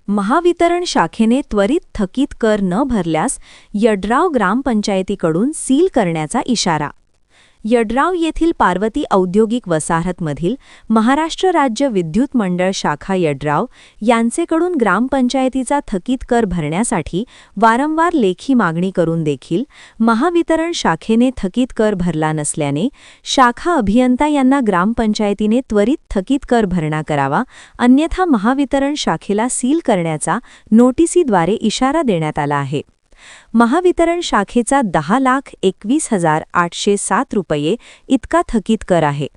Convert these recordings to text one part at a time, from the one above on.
महावितरण शाखेने त्वरित थकीत कर न भरल्यास यड्राव ग्रामपंचायतीकडून सील करण्याचा इशारा. यड्राव येथील पार्वती औद्योगिक वसाहतमधील महाराष्ट्र राज्य विद्युत मंडळ शाखा यड्राव यांचेकडून ग्रामपंचायतीचा थकीत कर भरण्यासाठी वारंवार लेखी मागणी करून देखील महावितरण शाखेने थकीत कर भरला नसल्याने शाखा अभियंता यांना ग्रामपंचायतीने त्वरित थकीत कर भरणा करावा, अन्यथा महावितरण शाखेला सील करण्याचा नोटिसीद्वारे इशारा देण्यात आला आहे. महावितरण शाखेचा 10,21,807 रुपये इतका थकीत कर आहे.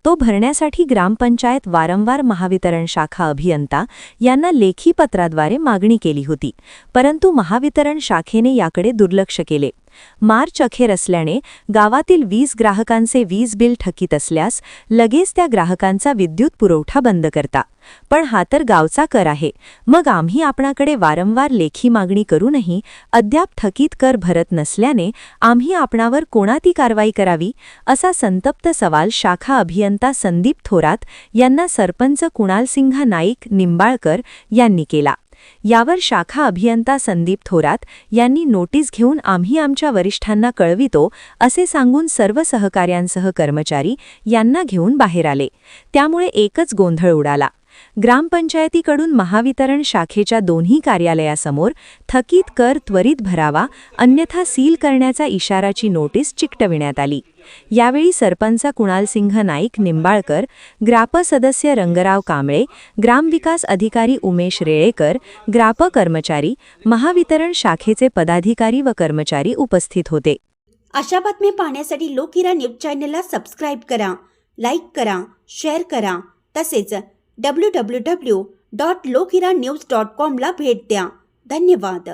तो भरण्यासाठी ग्रामपंचायत वारंवार महावितरण शाखा अभियंता यांना लेखी पत्राद्वारे मागणी केली होती, परंतु महावितरण शाखेने याकडे दुर्लक्ष केले. मार्च अखेर असल्याने गावातील 20 ग्राहकांचे वीज बिल थकीत असल्यास लगेच त्या ग्राहकांचा विद्युत पुरवठा बंद करता. पण हा तर गावचा कर आहे, मग आम्ही आपणाकडे वारंवार लेखी मागणी करूनही अद्याप थकीत कर भरत नसल्याने आम्ही आपणावर कोणती कारवाई करावी, असा संतप्त सवाल शाखा अभियंता संदीप थोरात यांना सरपंच कुणालसिंह नाईक निंबाळकर यांनी केला. यावर शाखा अभियंता संदीप थोरात यांनी नोटीस घेऊन आम्ही आमच्या वरिष्ठांना कळवितो असे सांगून सर्व सहकार्यांसह कर्मचारी यांना घेऊन बाहेर आले. त्यामुळे एकच गोंधळ उडाला. ग्रामपंचायतीकडून महावितरण शाखेच्या दोन्ही कार्यालयासमोर थकीत कर त्वरित भरावा, अन्यथा सील करण्याचा इशाराची नोटीस चिकटविण्यात आली. यावेळी सरपंच कुणालसिंह नाईक निंबाळकर, ग्राप सदस्य रंगराव कांबळे, ग्रामविकास अधिकारी उमेश रेळेकर, ग्राप कर्मचारी, महावितरण शाखेचे पदाधिकारी व कर्मचारी उपस्थित होते. अशा बातम्या पाहण्यासाठी लोकहिरा न्यूज चॅनलला सबस्क्राईब करा, लाईक करा, शेअर करा. तसेच www.lokhirannews.com ला भेट द्या. धन्यवाद.